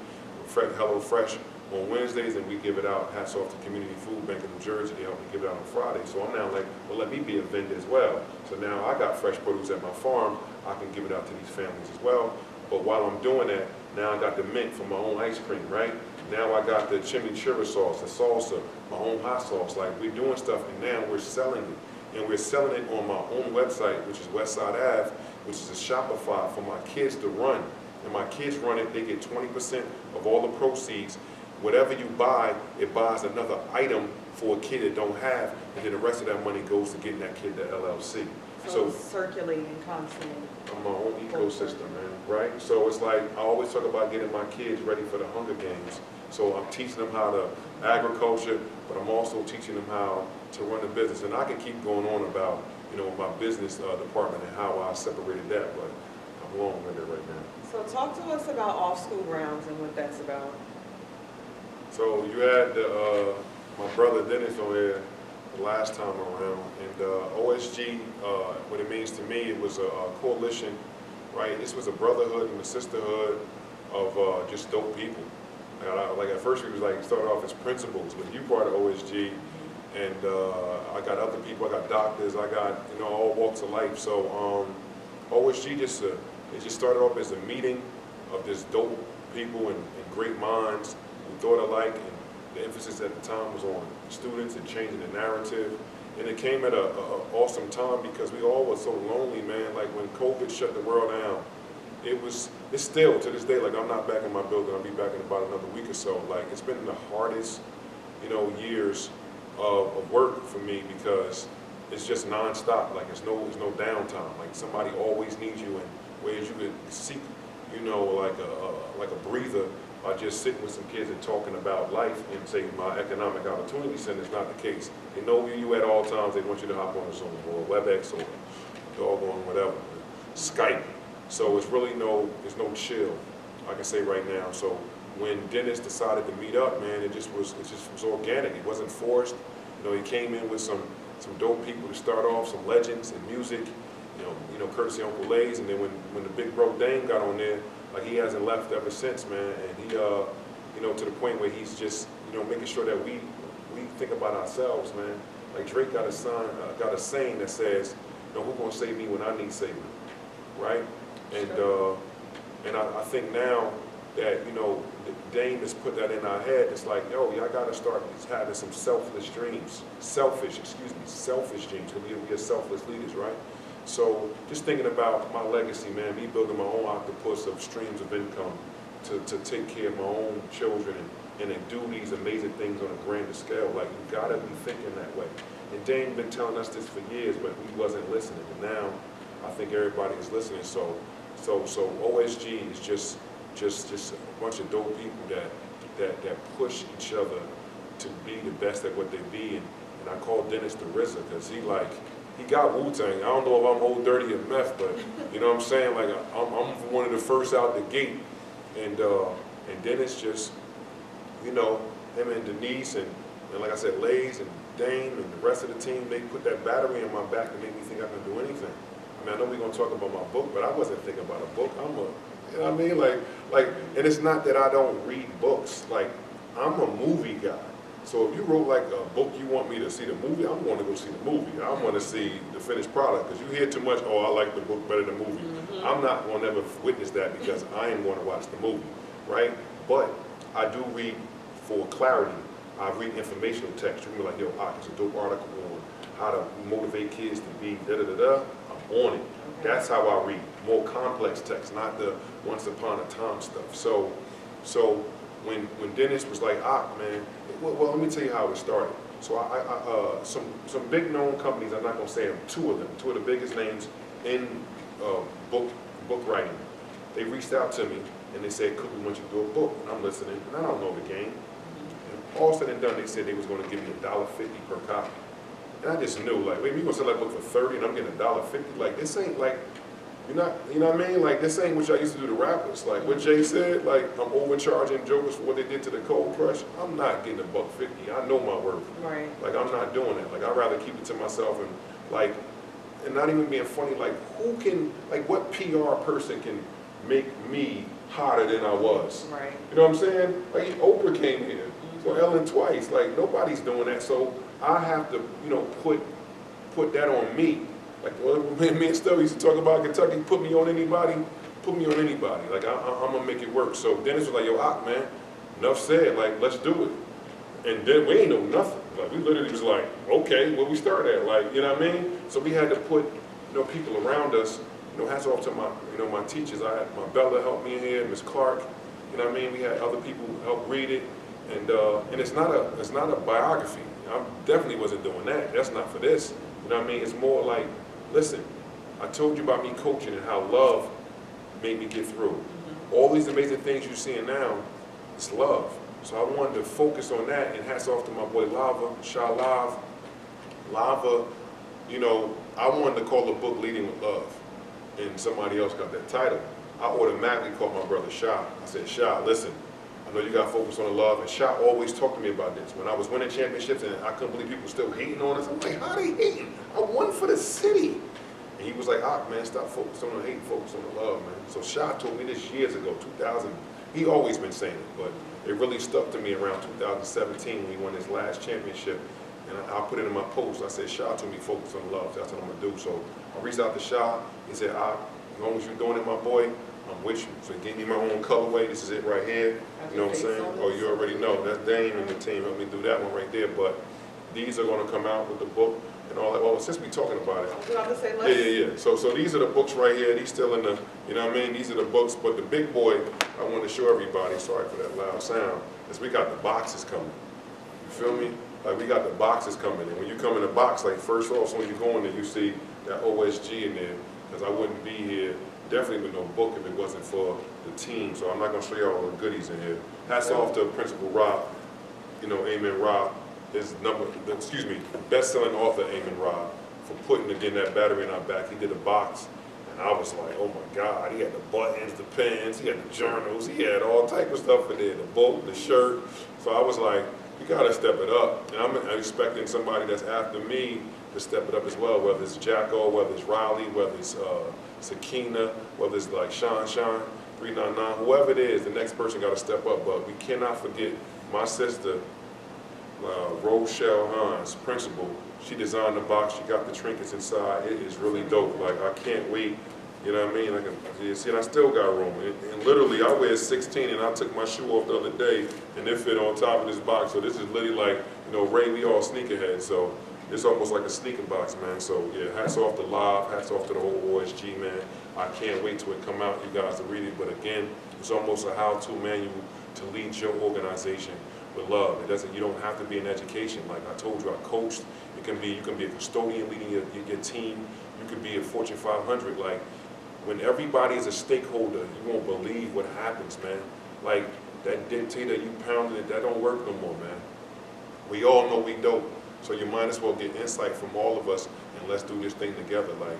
Hello Fresh on Wednesdays, and we give it out, hats off to Community Food Bank of New Jersey. They help me give it out on Friday. So I'm now like, well, let me be a vendor as well. So now I got fresh produce at my farm. I can give it out to these families as well. But while I'm doing that, now I got the mint for my own ice cream, right? Now I got the chimichurri sauce, the salsa, my own hot sauce. Like, we're doing stuff, and now we're selling it. And we're selling it on my own website, which is Westside Ave, which is a Shopify for my kids to run. And my kids run it, they get 20% of all the proceeds. Whatever you buy, it buys another item for a kid that don't have, and then the rest of that money goes to getting that kid the LLC. So it's circulating constantly. I'm my own ecosystem, man, right? So it's like, I always talk about getting my kids ready for the Hunger Games. So I'm teaching them how to agriculture, but I'm also teaching them how to run a business. And I can keep going on about, you know, my business department and how I separated that, but I'm long with it right now. So talk to us about off-school grounds and what that's about. So you had my brother Dennis on here the last time around, and OSG, what it means to me, it was a coalition, right? This was a brotherhood and a sisterhood of just dope people. Like at first we was like started off as principals, but you part of OSG, and I got other people, I got doctors, I got, you know, all walks of life. So OSG it just started off as a meeting of just dope people and great minds who thought alike, and the emphasis at the time was on students and changing the narrative. And it came at a awesome time because we all were so lonely, man. Like when COVID shut the world down, it's still to this day, like I'm not back in my building, I'll be back in about another week or so. Like it's been the hardest, years of work for me because it's just nonstop. Like there's no downtime. Like somebody always needs you, and ways you could seek, like a breather by just sitting with some kids and talking about life and say my economic opportunity center is not the case. They know you at all times. They want you to hop on a Zoom or WebEx or doggone whatever, Skype. So it's really there's no chill, I can say right now. So when Dennis decided to meet up, man, it just was organic. It wasn't forced. He came in with some dope people to start off, some legends in music, courtesy Uncle Lays, and then when the big bro Dame got on there, like he hasn't left ever since, man. And he, to the point where he's just, making sure that we think about ourselves, man. Like Drake got a saying that says, who's gonna save me when I need saving, right? And I think now that Dame has put that in our head. It's like, y'all gotta start having some selfish dreams, selfish dreams. Cause we are selfless leaders, right? So just thinking about my legacy, man, me building my own octopus of streams of income to take care of my own children and then do these amazing things on a grander scale. Like you gotta be thinking that way. And Dane been telling us this for years, but we wasn't listening. And now I think everybody is listening. So OSG is just a bunch of dope people that push each other to be the best at what they be. And I call Dennis the RZA because he got Wu-Tang. I don't know if I'm Old Dirty or Meth, but you know what I'm saying? Like I'm one of the first out the gate. And Dennis just, him and Denise and like I said, Lays and Dame and the rest of the team, they put that battery in my back to make me think I can do anything. I mean, I know we're gonna talk about my book, but I wasn't thinking about a book. You know what I mean? Like, and it's not that I don't read books. Like, I'm a movie guy. So if you wrote like a book you want me to see the movie, I'm going to go see the movie. I want to see the finished product because you hear too much, I like the book better than the movie. Mm-hmm. I'm not going to ever witness that because I am going to watch the movie, right? But I do read for clarity. I read informational text. You can be like, it's a dope article on how to motivate kids to be da-da-da-da. I'm on it. That's how I read. More complex text, not the once upon a time stuff. So when Dennis was like, man, well, let me tell you how it started. So some big known companies, I'm not gonna say them, two of the biggest names in book writing, they reached out to me and they said, could we want you to do a book? And I'm listening, and I don't know the game. And all said and done, they said they was gonna give me $1.50 per copy. And I just knew, like, wait, we gonna sell that book for $30 and I'm getting $1.50? Like, this ain't like, you know what I mean? Like, this ain't what y'all used to do to rappers. Like, what Jay said, like, I'm overcharging jokers for what they did to the Cold Crush. I'm not getting $1.50. I know my worth. Right. Like, I'm not doing it. Like, I'd rather keep it to myself and, like, and not even being funny, like, who can, like, what PR person can make me hotter than I was? Right. You know what I'm saying? Like, Oprah came here, or Ellen twice. Like, nobody's doing that. So I have to, put that on me. Like, well, me and Stubby used to talk about Kentucky, put me on anybody. Like, I'm gonna make it work. So Dennis was like, man, enough said, like, let's do it. And then we ain't know nothing. Like, we literally was like, okay, where we start at? Like, you know what I mean? So we had to put, people around us, hats off to my, my teachers. I had my Bella help me in here, Miss Clark, you know what I mean? We had other people help read it. And it's not a biography. I definitely wasn't doing that. That's not for this. You know what I mean? It's more like, listen, I told you about me coaching and how love made me get through. Mm-hmm. All these amazing things you're seeing now, it's love. So I wanted to focus on that, and hats off to my boy Lava, Sha Lava. Lava, I wanted to call the book Leading with Love, and somebody else got that title. I automatically called my brother Sha. I said, Sha, listen, I know you got to focus on the love, and Sha always talked to me about this. When I was winning championships and I couldn't believe people were still hating on us, I'm like, how they hating? I won for the city. And he was like, man, stop focusing on the hate, focus on the love, man. So Sha told me this years ago, 2000. He always been saying it, but it really stuck to me around 2017 when he won his last championship. And I put it in my post. I said, Sha told me focus on love. That's what I'm going to do. So I reached out to Sha. He said, as long as you're doing it, my boy, I'm with you. So give me my own colorway. This is it right here. You know what I'm saying? Oh, you already know. That's Danie and the team helped me do that one right there. But these are going to come out with the book and all that. Well, since we talking about it. I was about to say, Yeah. So these are the books right here. These still in the, you know what I mean? These are the books. But the big boy, I want to show everybody, sorry for that loud sound, is we got the boxes coming. You feel me? Like we got the boxes coming. And when you come in the box, like first off, so when you go in there, you see that OSG in there. Because I wouldn't be here, definitely with no book if it wasn't for the team. So I'm not going to show you all the goodies in here. Hats off to Principal Rob, you know, Amen Rob, best-selling author Amen Rob, for putting, again, that battery in our back. He did a box, and I was like, oh my God, he had the buttons, the pens, he had the journals, he had all type of stuff in there, the boat, the shirt. So I was like, you got to step it up. And I'm expecting somebody that's after me to step it up as well, whether it's Jacko, whether it's Riley, whether it's Sakina, whether it's like Sean 399, whoever it is, the next person got to step up. But we cannot forget my sister, Rochelle Hines, principal. She designed the box. She got the trinkets inside. It is really dope. Like, I can't wait. You know what I mean? Like, see, and I still got room. And literally, I wear 16, and I took my shoe off the other day, and it fit on top of this box. So this is literally like, you know, Ray, we all sneakerheads. So it's almost like a sneaker box, man. So yeah, hats off to Live, hats off to the whole OSG, man. I can't wait till it come out, you guys, to read it. But again, it's almost a how-to manual to lead your organization with love. It doesn't. You don't have to be in education. Like I told you, I coached. You can be a custodian leading your team. You could be a Fortune 500. Like when everybody is a stakeholder, you won't believe what happens, man. Like that dictator you pounded it, that don't work no more, man. We all know we dope. So you might as well get insight from all of us and let's do this thing together. Like,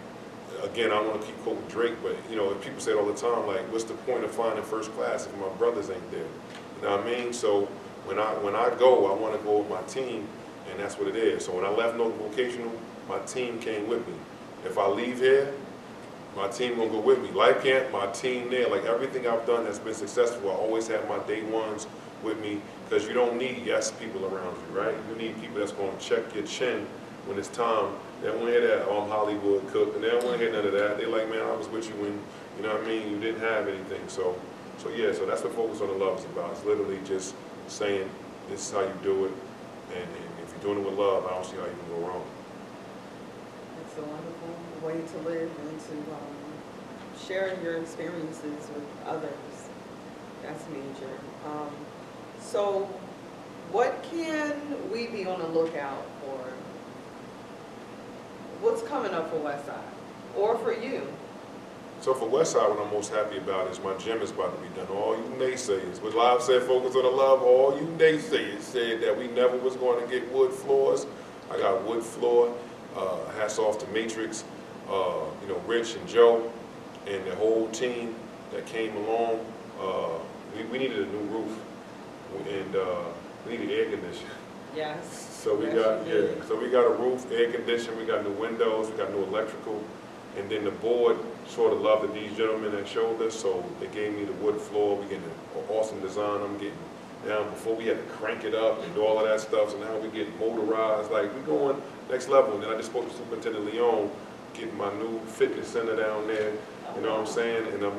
again, I want to keep quoting Drake, but you know, people say it all the time, like, what's the point of flying in first class if my brothers ain't there? You know what I mean? So when I go, I want to go with my team, and that's what it is. So when I left Northern Vocational, my team came with me. If I leave here, my team gonna go with me. Life Camp, my team there. Like everything I've done that's been successful, I always have my day ones with me, because you don't need yes people around you, right? You need people that's going to check your chin when it's time. They don't want to hear that, oh, I'm Hollywood cook, and they don't want to hear none of that. They're like, man, I was with you when, you know what I mean, you didn't have anything. So yeah, so that's what Focus on the Love is about. It's literally just saying, this is how you do it, and if you're doing it with love, I don't see how you can go wrong. It's a wonderful way to live and to share your experiences with others. That's major. So what can we be on the lookout for? What's coming up for Westside? Or for you? So for Westside, what I'm most happy about is my gym is about to be done. All you naysayers, what Live said, Focus on the Love, all you naysayers said that we never was going to get wood floors. I got wood floor. Hats off to Matrix, you know, Rich and Joe, and the whole team that came along. We needed a new roof, and we needed air conditioning. Yes. So we got so we got a roof, air conditioning, we got new windows, we got new electrical, and then the board sort of loved these gentlemen that showed us, so they gave me the wood floor. We getting an awesome design. I'm getting down. Before we had to crank it up and do all of that stuff, so now we get motorized. Like we going next level. And then I just spoke to Superintendent Leon, getting my new fitness center down there. You know what I'm saying? And I'm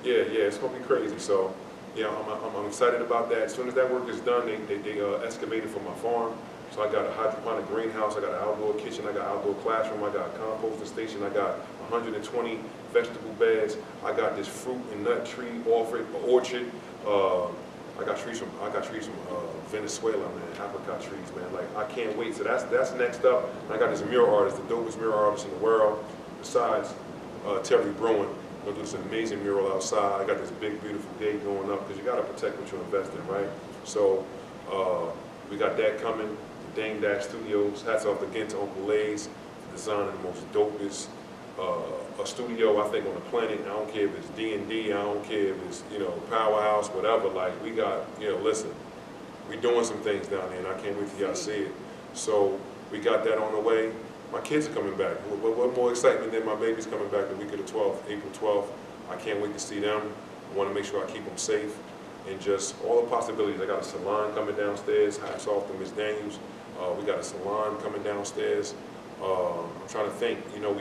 yeah, it's gonna be crazy. So yeah, I'm excited about that. As soon as that work is done, they excavated for my farm. So I got a hydroponic greenhouse, I got an outdoor kitchen, I got an outdoor classroom, I got a composting station, I got 120 vegetable beds, I got this fruit and nut tree orchard. I got trees from Venezuela, man, apricot trees, man. Like I can't wait. So that's next up. I got this mural artist, the dopest mural artist in the world, besides Terry Bruin. We're gonna do this amazing mural outside. I got this big, beautiful gate going up because you got to protect what you invest in, right? So we got that coming. The Dame Dash Studios. Hats off again to Uncle Lays for designing the most dopest a studio, I think, on the planet. I don't care if it's D&D. I don't care if it's, you know, Powerhouse, whatever. Like we got, you know, listen, we doing some things down there, and I can't wait till y'all see it. So we got that on the way. My kids are coming back. What more excitement than my baby's coming back the week of the 12th, April 12th. I can't wait to see them. I want to make sure I keep them safe. And just all the possibilities. I got a salon coming downstairs. Hats off to Ms. Daniels. We got a salon coming downstairs. I'm trying to think, you know,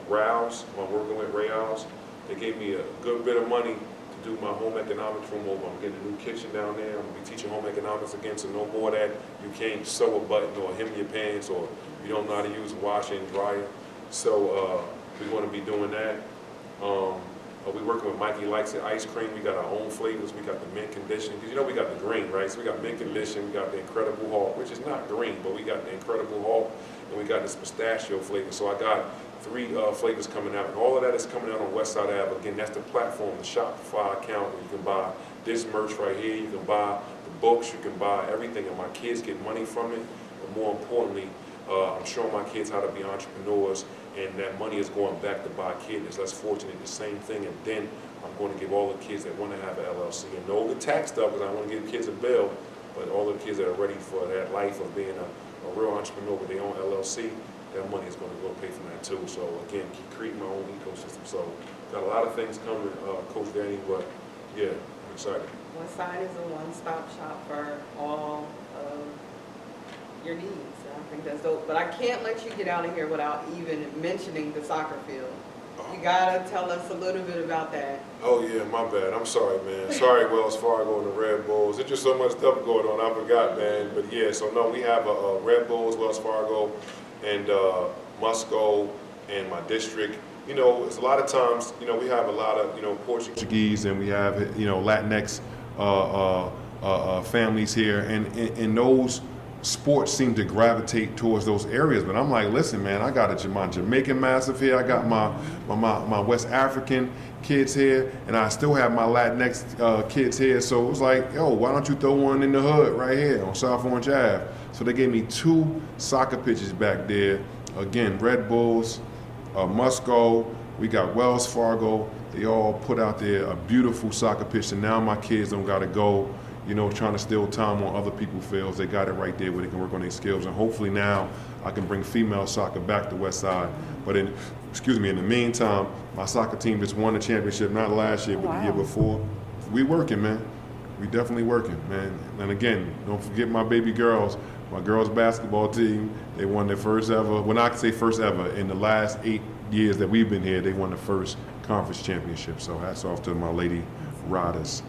Rouse, I'm working with Ray Rouse. They gave me a good bit of money to do my home economics room over. I'm getting a new kitchen down there. I'm gonna be teaching home economics again, so no more that you can't sew a button or hem your pants or you don't know how to use a washer and dryer. So we're gonna be doing that. We're working with Mikey Likes It Ice Cream. We got our own flavors. We got the mint condition. Because you know we got the green, right? So we got mint condition. We got the Incredible Hulk, which is not green, but we got the Incredible Hulk. And we got this pistachio flavor. So I got 3 flavors coming out. And all of that is coming out on Westside Ave. Again, that's the platform, the Shopify account where you can buy this merch right here. You can buy the books. You can buy everything. And my kids get money from it. But more importantly, I'm showing my kids how to be entrepreneurs, and that money is going back to buy kids that's less fortunate, the same thing. And then I'm going to give all the kids that want to have an LLC, and know the tax stuff, because I want to give kids a bill, but all the kids that are ready for that life of being a real entrepreneur with their own LLC, that money is going to go pay for that too. So again, keep creating my own ecosystem. So got a lot of things coming, Coach Danie, but yeah, I'm excited. Westside is a one-stop shop for all of your needs. I think that's dope. But I can't let you get out of here without even mentioning the soccer field. You gotta tell us a little bit about that. Oh yeah, my bad. I'm sorry, man. Sorry, Wells Fargo and the Red Bulls. There's just so much stuff going on. I forgot, man. But yeah, so no, we have a Red Bulls, Wells Fargo, and Musco, and my district. You know, it's a lot of times, you know, we have a lot of, you know, Portuguese, and we have, you know, Latinx families here, and those sports seem to gravitate towards those areas. But I'm like, listen, man, I got my Jamaican massive here, I got my West African kids here, and I still have my Latinx kids here. So it was like, yo, why don't you throw one in the hood right here on South Orange Ave? So they gave me 2 soccer pitches back there. Again, Red Bulls, Musco, we got Wells Fargo. They all put out there a beautiful soccer pitch, and now my kids don't gotta go, you know, trying to steal time on other people's fields. They got it right there where they can work on their skills. And hopefully now I can bring female soccer back to Westside. But in the meantime, my soccer team just won the championship, not last year, but the year before. We working, man. We definitely working, man. And again, don't forget my baby girls. My girls basketball team, they won their first ever, when I say first ever, in the last 8 years that we've been here, they won the first conference championship. So hats off to my lady riders.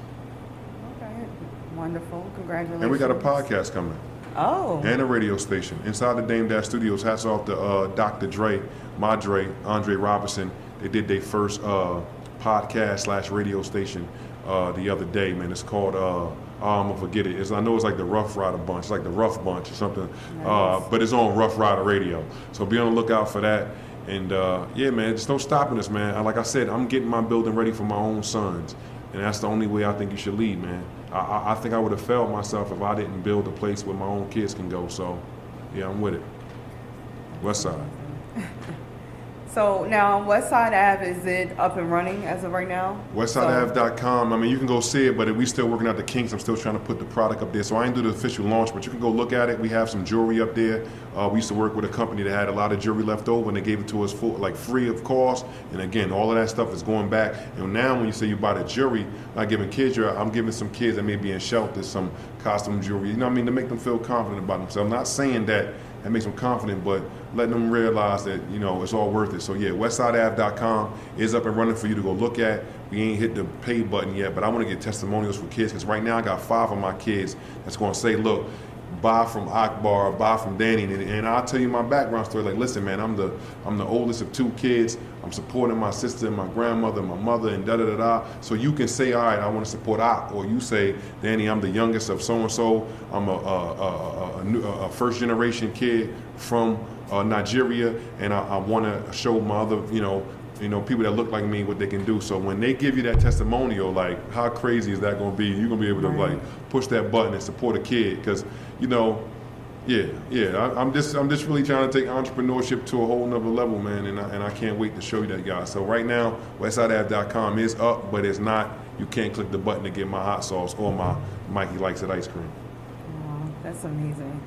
Wonderful. Congratulations. And we got a podcast coming. Oh. And a radio station. Inside the Dame Dash Studios, hats off to Dr. Dre, my Dre, Andre Robinson. They did their first podcast / radio station the other day, man. It's called, I'm going to forget it. I know it's like the Rough Rider Bunch, like the Rough Bunch or something. Nice. But it's on Rough Rider Radio. So be on the lookout for that. And yeah, man, there's no stopping us, man. Like I said, I'm getting my building ready for my own sons. And that's the only way I think you should lead, man. I think I would have failed myself if I didn't build a place where my own kids can go. So, yeah, I'm with it. Westside. So now Westside Ave, is it up and running as of right now? WestsideAve.com. I mean, you can go see it, but we still working out the kinks. I'm still trying to put the product up there. So I ain't do the official launch, but you can go look at it. We have some jewelry up there. We used to work with a company that had a lot of jewelry left over, and they gave it to us free of cost. And again, all of that stuff is going back. And now when you say you buy the jewelry, not giving kids jewelry, I'm giving some kids that may be in shelters some costume jewelry, you know what I mean, to make them feel confident about themselves. I'm not saying that makes them confident, but letting them realize that, you know, it's all worth it. So yeah, WestsideAve.com is up and running for you to go look at. We ain't hit the pay button yet, but I want to get testimonials for kids, because right now I got 5 of my kids that's going to say, look, buy from Akbar, buy from Danie, and I'll tell you my background story. Like, listen, man, I'm the oldest of 2 kids. I'm supporting my sister, my grandmother, my mother, and da-da-da-da. So you can say, all right, I want to support Ak, or you say, Danie, I'm the youngest of so-and-so. I'm a first-generation kid from Nigeria, and I want to show my other, you know, people that look like me what they can do. So when they give you that testimonial, like, how crazy is that going to be? You're going to be able to like push that button and support a kid, because, you know, I'm just really trying to take entrepreneurship to a whole nother level, man, and I can't wait to show you that, guys. So right now, WestsideAve.com is up, but it's not. You can't click the button to get my hot sauce or my Mikey Likes It ice cream. Oh, that's amazing.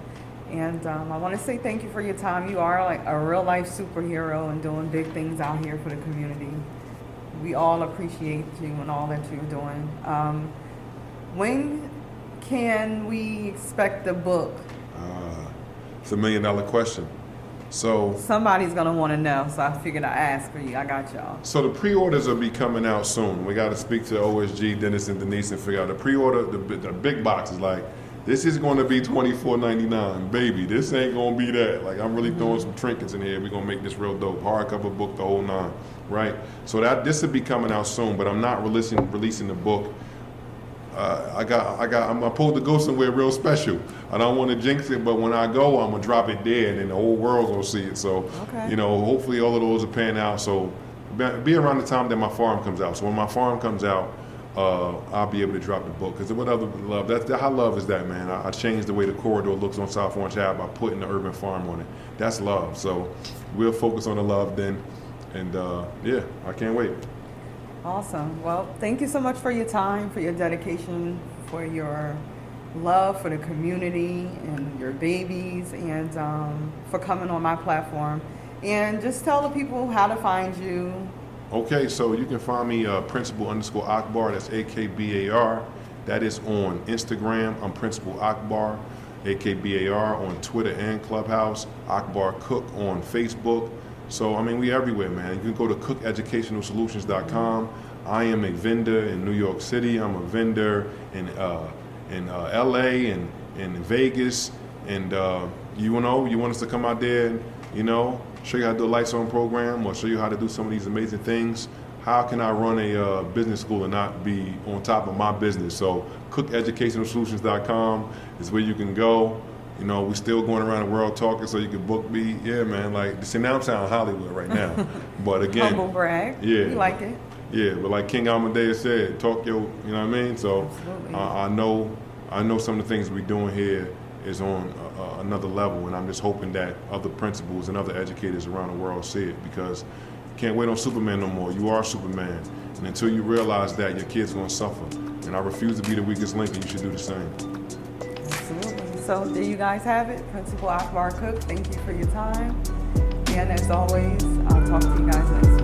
And I want to say thank you for your time. You are like a real life superhero and doing big things out here for the community. We all appreciate you and all that you're doing. When can we expect the book? It's $1 million question. So Somebody's gonna want to know, so I figured I'd ask for you. I got y'all. So the pre-orders will be coming out soon. We got to speak to OSG, Dennis and Denise, and figure out the pre-order. The big box is like, this is going to be $24.99, baby. This ain't going to be that. Like, I'm really throwing some trinkets in here. We're going to make this real dope. Hardcover book, the whole nine, right? So this will be coming out soon, but I'm not releasing the book. I pulled to go somewhere real special. I don't want to jinx it, but when I go, I'm gonna drop it there, and then the whole world gonna see it. So, Okay. you know, hopefully all of those are panning out. So, be around the time that my farm comes out. So when my farm comes out, I'll be able to drop the book. Because what other love? How love is that, man? I changed the way the corridor looks on South Orange Ave by putting the urban farm on it. That's love. So we'll focus on the love then, and yeah, I can't wait. Awesome. Well, thank you so much for your time, for your dedication, for your love for the community and your babies, and for coming on my platform. And just tell the people how to find you. Okay, so you can find me Principal_Akbar. That's AKBAR. That is on Instagram. I'm Principal Akbar, AKBAR, on Twitter and Clubhouse. Akbar Cook on Facebook. So, I mean, we everywhere, man. You can go to cookeducationalsolutions.com. I am a vendor in New York City. I'm a vendor in LA and in Vegas. And, you want us to come out there and, show you how to do a lights on program or show you how to do some of these amazing things. How can I run a business school and not be on top of my business? So, cookeducationalsolutions.com is where you can go. We're still going around the world talking, so you can book me. Yeah, man. See, now I'm sounding Hollywood right now. But again, Humble brag. Yeah, We like it. Yeah, but like King Amadeus said, talk your, you know what I mean. So I know some of the things we're doing here is on another level, and I'm just hoping that other principals and other educators around the world see it, because you can't wait on Superman no more. You are Superman, and until you realize that, your kids are gonna suffer. And I refuse to be the weakest link, and you should do the same. Absolutely. So there you guys have it. Principal Akbar Cook, thank you for your time. And as always, I'll talk to you guys next time.